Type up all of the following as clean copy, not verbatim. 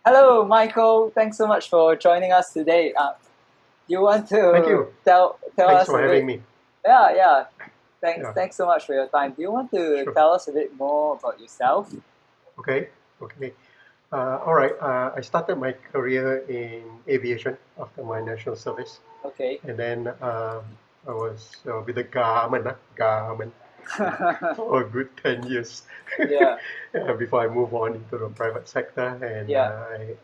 Hello, Michael. Thanks so much for joining us today. You want Thank to you. tell Thanks us for a having bit? me. Yeah. Thanks. Yeah, Thanks so much for your time. Do you want to sure. tell us a bit more about yourself? Okay, okay. All right. I started my career in aviation after my national service, Okay. and then I was with the government for a good 10 years Yeah. before I moved on into the private sector, and Yeah.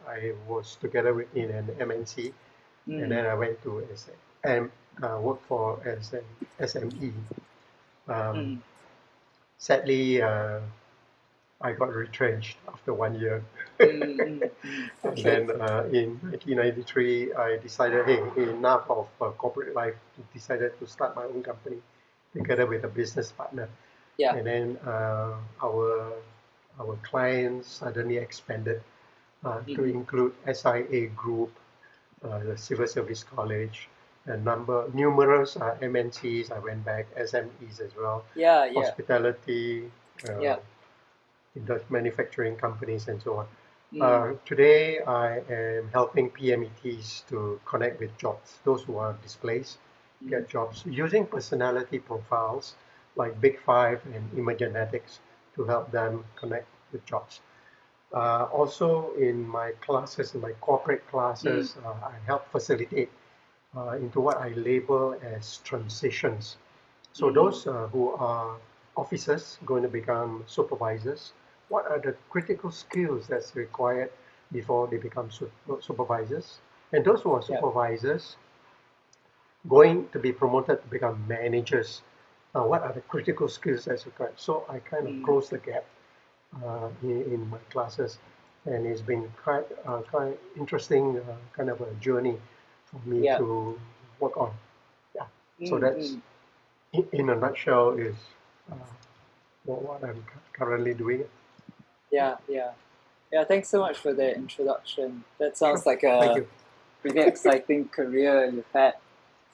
I was together in an MNC, and Mm, then I went to worked for as an SME. Um, mm, Sadly, I got retrenched after 1 year. And Okay. then in 1993, I decided, hey, enough of corporate life. Decided to start my own company together with a business partner. Yeah. And then our clients suddenly expanded to Mm, include SIA Group, the Civil Service College, numerous MNCs. I went back, SMEs as well, yeah. Yeah. hospitality, uh, Yeah. manufacturing companies, and so on. Mm, Today, I am helping PMETs to connect with jobs, those who are displaced, mm, get jobs using personality profiles like Big Five and Imagenetics to help them connect with jobs. Also, in my classes, in my corporate mm, classes, I help facilitate into what I label as transitions. So mm, those who are officers going to become supervisors, what are the critical skills that's required before they become supervisors? And those who are yeah. supervisors going to be promoted to become managers, what are the critical skills that's required? So I kind of Mm, close the gap in my classes, and it's been quite interesting kind of a journey for me yeah. to work on. Yeah. So Mm, that's mm, in a nutshell is uh, what I'm currently doing. yeah. Yeah. Yeah. Thanks so much for the introduction. That Sure. sounds like Thank a you. really exciting career you've had.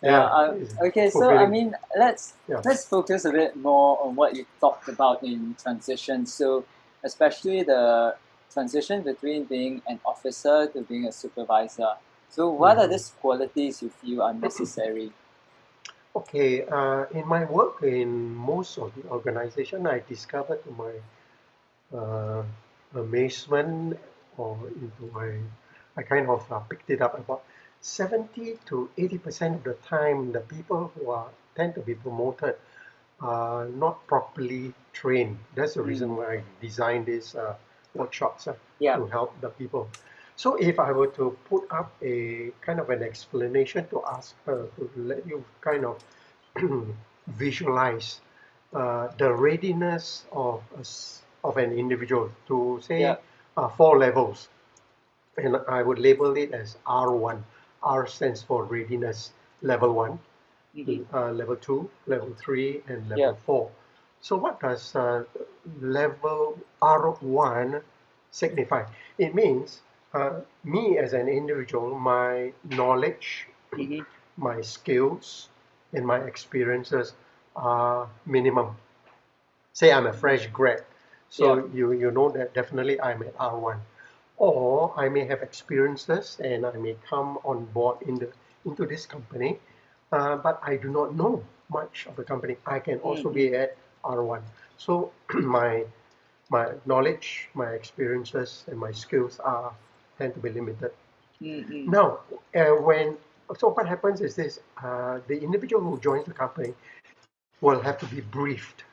Yeah. Yeah, it's Okay. So I fulfilling. mean, let's Yeah. let's focus a bit more on what you talked about in transition. So especially the transition between being an officer to being a supervisor. So what are Mhm. these qualities you feel are necessary? Okay, in my work in most of the organization, I discovered to my uh, amazement or into I kind of picked it up about 70 to 80% of the time, the people who are tend to be promoted are not properly trained. That's the reason Mm, why I designed these workshops yeah. to help the people. So if I were to put up a kind of an explanation to ask to let you kind of visualize the readiness of of an individual to Yeah. say four levels, and I would label it as R1. R stands for readiness level one, Mm-hmm. level two, level three, and Yeah. level four. So what does level R1 signify? It means me as an individual, my knowledge, Mm-hmm. my skills, and my experiences are minimum. Say I'm a fresh grad, Yeah. so you know that definitely I'm at R1. Or I may have experiences and I may come on board into this company, but I do not know much of the company. I can also Mm-hmm. be at R1. So my knowledge, my experiences, and my skills are tend to be limited. Mm-hmm. Now, when so what happens is this: the individual who joins the company will have to be briefed.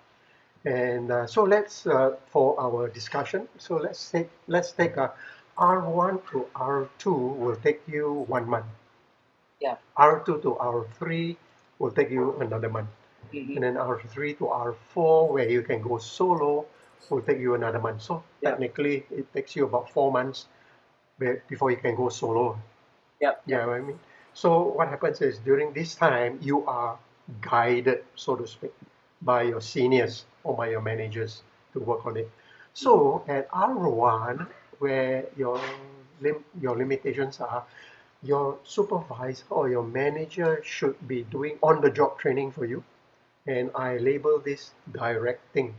And so let's for our discussion. So let's take a R1 to R2 will take you 1 month. Yeah. R2 to R3 will take you another month. Mm-hmm. And then R3 to R4, where you can go solo, will take you another month. So Yeah. technically, it takes you about 4 months before you can go solo. Yep. Yeah, Yep. you know what I mean. So what happens is during this time you are guided, so to speak, by your seniors or by your managers to work on it. Mm-hmm. So at R1, where your limitations are, your supervisor or your manager should be doing on-the-job training for you, and I label this directing,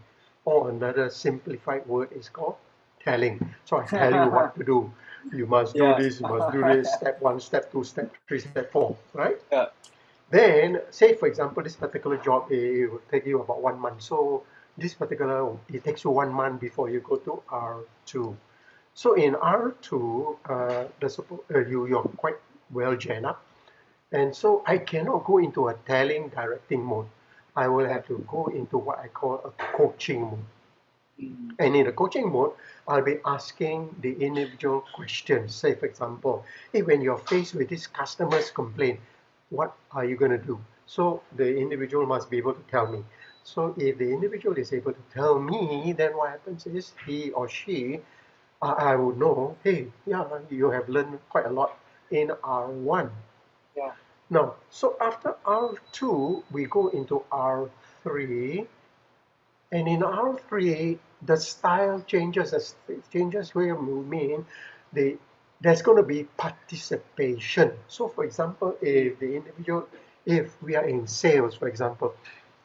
or another simplified word is called telling. So I tell you what to do. You must do Yeah. this, you must do this, step 1, step 2, step 3, step 4, right? Yeah. Then, say for example, this particular job, it will take you about 1 month. So this particular, it takes you 1 month before you go to R2. So in R2, you're quite well gen up. And so I cannot go into a telling, directing mode. I will Yeah. have to go into what I call a coaching mode. Mm. And in the coaching mode, I'll be asking the individual questions. Say, for example, hey, when you're faced with this customer's complaint, what are you going to do? So the individual must be able to tell me. So if the individual is able to tell me, then what happens is he or she, I would know, hey, yeah, you have learned quite a lot in R1. Yeah. Now, so after R2, we go into R3. And in R3, the style changes. The changes will mean the, there's going to be participation. So, for example, if the individual, if we are in sales, for example,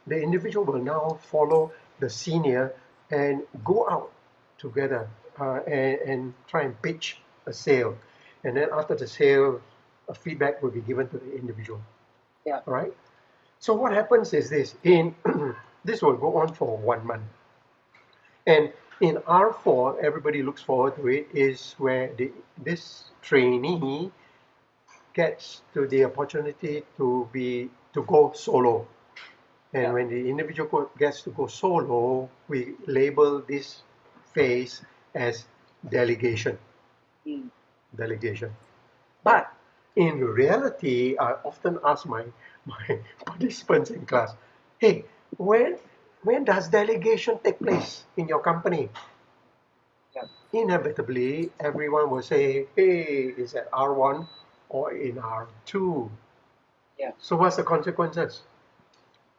the individual will now follow the senior and go out together and try and pitch a sale. And then after the sale, a feedback will be given to the individual. Yeah. All right. So what happens is this: in this will go on for 1 month. And in R4, everybody looks forward to it, is where this trainee gets to the opportunity to go solo. And Yeah. when the individual gets to go solo, we label this phase as delegation. Mm. Delegation. Yeah. But in reality, I often ask my participants in class, hey, when does delegation take place in your company? Yeah. Inevitably, everyone will say, hey, is at R1 or in R2. Yeah. So what's the consequences?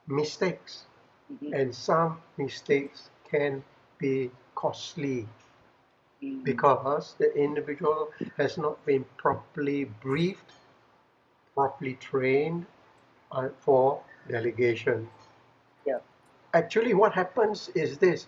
Mistakes. Mm-hmm. And some mistakes can be costly Mm. because the individual has not been properly briefed, properly trained for delegation. Yeah. Actually, what happens is this.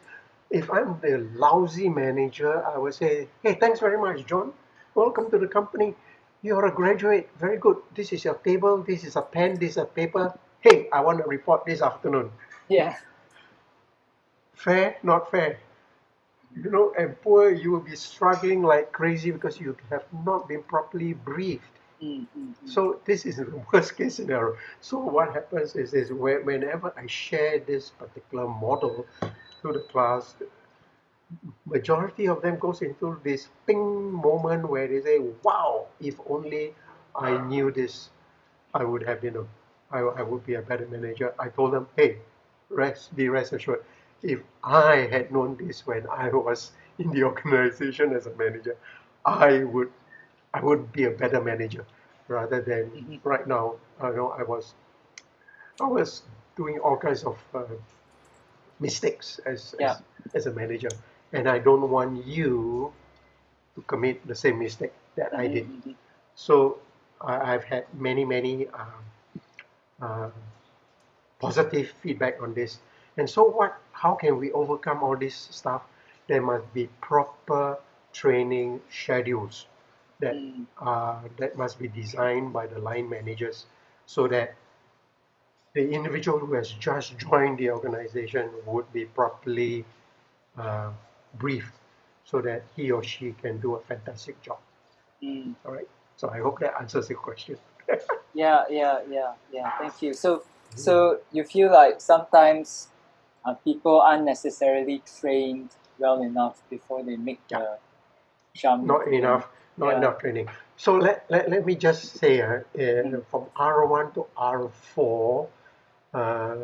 If I'm the lousy manager, I will say, hey, thanks very much, John. Welcome to the company. You're a graduate. Very good. This is your table. This is a pen. This is a paper. Hey, I want to report this afternoon. Yeah. Fair? Not fair. And poor, you will be struggling like crazy because you have not been properly briefed. Mm. Mm. Mm. So this is the worst case scenario. So what happens is this: whenever I share this particular model to the class, majority of them goes into this ping moment where they say, wow, if only I knew this, I would have been I would be a better manager. I told them, hey, be rest assured, if I had known this when I was in the organization as a manager, I would I would be a better manager rather than Mm-hmm. right now. I was doing all kinds of mistakes Yeah. as a manager, and I don't want you to commit the same mistake that I Mm-hmm. did. Mm-hmm. So I've had many uh, positive feedback on this. And so what? How can we overcome all this stuff? There must be proper training schedules Mm. that must be designed by the line managers, so that the individual who has just joined the organization would be properly uh, briefed, so that he or she can do a fantastic job. Mm. All right. So I hope that answers your question. Yeah. Yeah. Yeah. Yeah. Thank you. So you feel like sometimes people aren't necessarily trained well enough before they make Yeah, the jump not to the enough, not yeah. enough training. So let me just say, Mm. from R1 to R4, uh,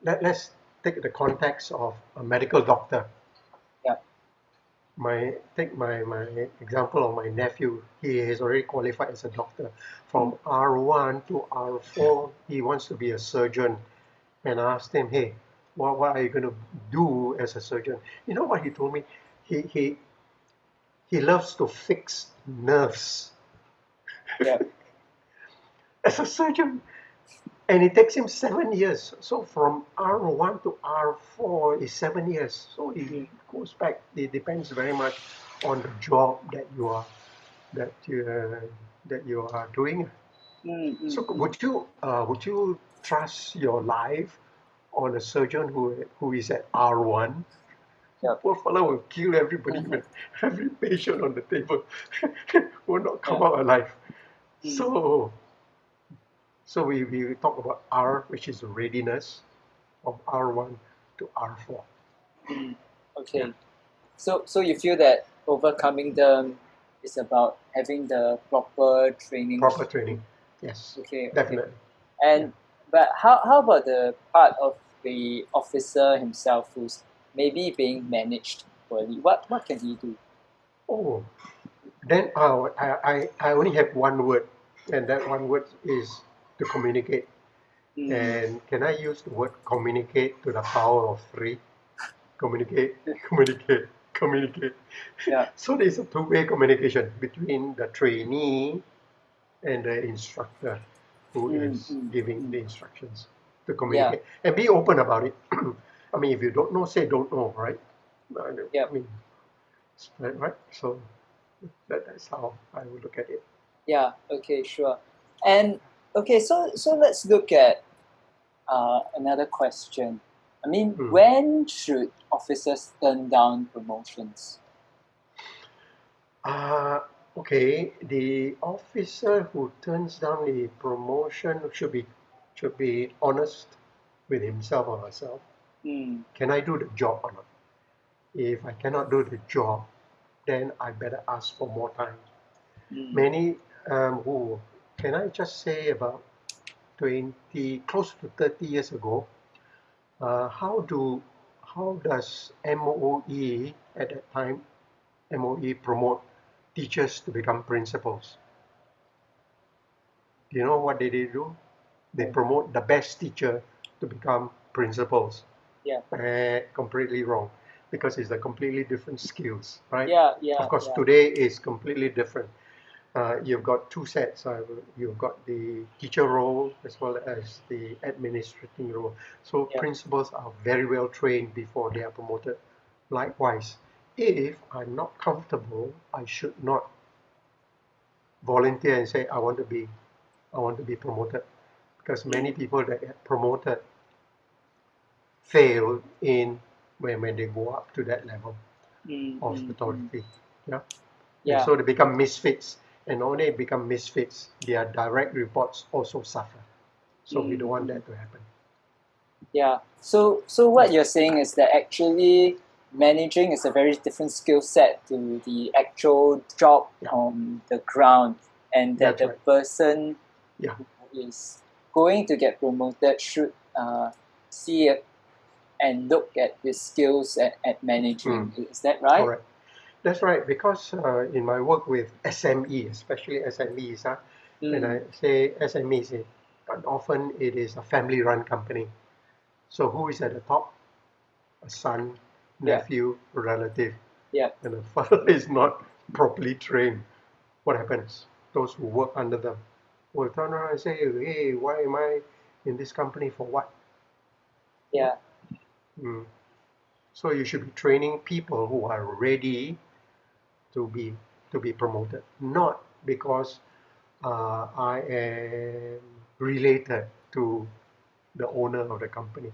let's take the context of a medical doctor. Yeah. My example of my nephew. He is already qualified as a doctor. Mm. From R1 to R4, he wants to be a surgeon. And I asked him, hey, what are you going to do as a surgeon? You know what he told me? He he he loves to fix nerves Yeah. as a surgeon. And it takes him 7 years. So from R1 to R4 is 7 years. So it Mm. goes back. It depends very much on the job that you are that you are doing. So mm. would you trust your life on a surgeon who is at R1? Yep. Poor fellow will kill everybody, with every patient on the table will not come Yeah. out alive. Mm, So we talk about R, which is readiness, from R1 to R4. mm. Yeah, Okay. So you feel that overcoming them is about having the proper training proper scheme. training. Yes, Okay, okay. definitely. Yeah. And but how about the part of the officer himself who's maybe being managed poorly? What can he do? Oh, then I only have one word, and that one word is to communicate. Mm, And can I use the word communicate to the power of three? Communicate, communicate, communicate. yeah. So there's a two-way communication between the trainee and the instructor who Mm, is mm, giving mm. the instructions to Yeah. communicate and be open about it. I mean, if you don't know, say don't know, right? I Yep. mean, right? So that's how I would look at it. Yeah. Okay. Sure. And okay. So let's look at another question. I mean, Hmm. when should officers turn down promotions? Uh, okay, the officer who turns down the promotion should be honest with himself or herself. Mm, Can I do the job or not? If I cannot do the job, then I better ask for more time. mm, Many who can I just say about 20, close to 30 years ago, uh, how do how does MOE at that time MOE promote teachers to become principals? Do you know what they do? They oh, promote the best teacher to become principals. yeah. Completely wrong, because it's a completely different skills, right? Yeah. Of Yeah. course, Yeah. today is completely different. You've got two sets. You've got the teacher role as well as the administrating role. So Yeah. principals are very well trained before they are promoted. Likewise, if I'm not comfortable, I should not volunteer and say I want to be promoted, because many Mm, people that get promoted fail in when they go up to that level mm, of mm, mm. authority. Yeah. And Yeah. so they become misfits. And only become misfits, their direct reports also suffer. So we don't Mm, want mm. that to happen. Yeah. So Yeah. what you're saying is that actually managing is a very different skill set to the actual job Yeah. on the ground, and that That's the right. person Yeah. who is going to get promoted should see it and look at his skills at Mm. managing. Is that right? Correct. That's right. Because in my work with SME, especially SMEs, when Mm, I say SMEs, often it is a family-run company. So who is at the top? A son, yeah. nephew, relative, Yeah. and the father is not properly trained. What happens? Those who work under them will turn around and say, hey, why am I in this company for what? Yeah. Mm. So you should be training people who are ready to be to be promoted, not because I am related to the owner of the company.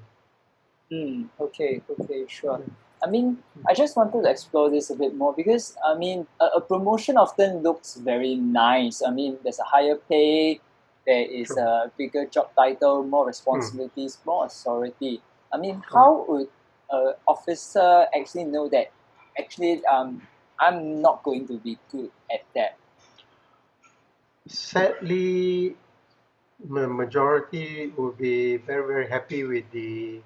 Okay, okay, sure. I mean, I just wanted to explore this a bit more because I mean, a promotion often looks very nice. I mean, there's a higher pay, there is True. a bigger job title, more Mm. responsibilities, more authority. I mean, Correct. how would an officer actually know that actually I'm not going to be good at that? Sadly, the majority will be very, very happy with the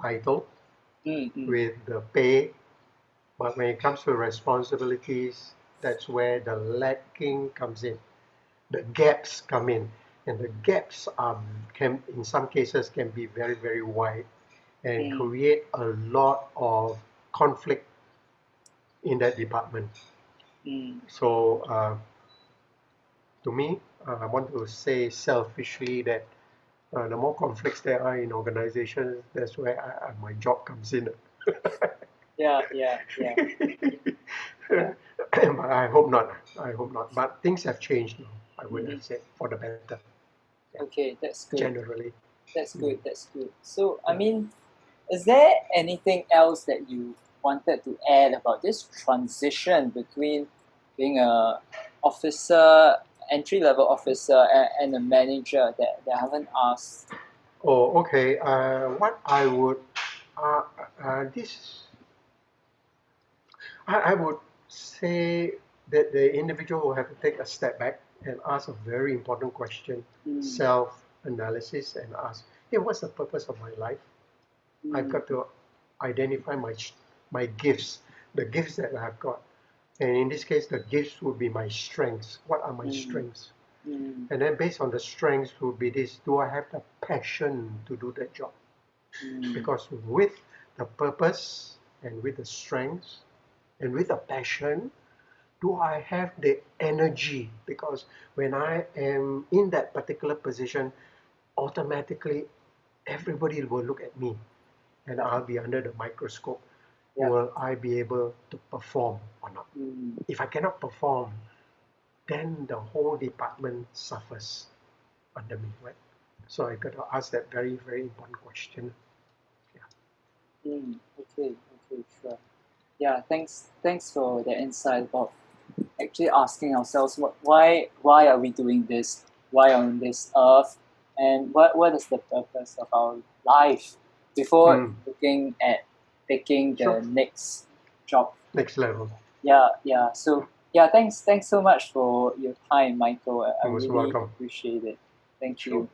title, Mm, mm, with the pay, but when it comes to responsibilities, that's where the lacking comes in. The gaps come in, and the gaps can, in some cases, can be very, very wide and mm, create a lot of conflict in that department. mm. So, to me, I want to say selfishly that the more conflicts there are in organizations, that's where my job comes in. Yeah, yeah, yeah, yeah. But I hope not. I hope not. But things have changed now. I would Mhm. have said for the better. Yeah. Okay, that's good. Generally. That's Mm. good. That's good. So, I Yeah. mean, is there anything else that you wanted to add about this transition between being a officer, entry level officer, and a manager that I haven't asked? Oh, okay. What I would, uh, this, I would say that the individual will have to take a step back and ask a very important question, Mm, self-analysis, and ask, hey, what's the purpose of my life? I've mm, got to identify my gifts, the gifts that I've got. And in this case, the gifts would be my strengths. What are my mm, strengths? mm, And then based on the strengths would be this, do I have the passion to do that job? mm, Because with the purpose and with the strengths and with the passion, do I have the energy? Because when I am in that particular position, automatically everybody will look at me and yeah, I'll be under the microscope. yeah, Will I be able to perform or not? mm, If I cannot perform, then the whole department suffers under me, right? So I got to ask that very, very important question. Yeah. okay, okay, sure. Yeah, thanks for the insight about actually asking ourselves why are we doing this? Why on this earth? And what is the purpose of our life before Mm, looking at taking sure. the next job? Next level. Yeah, yeah. So yeah, thanks so much for your time, Michael. I Most really welcome. appreciate it. Thank Sure. you.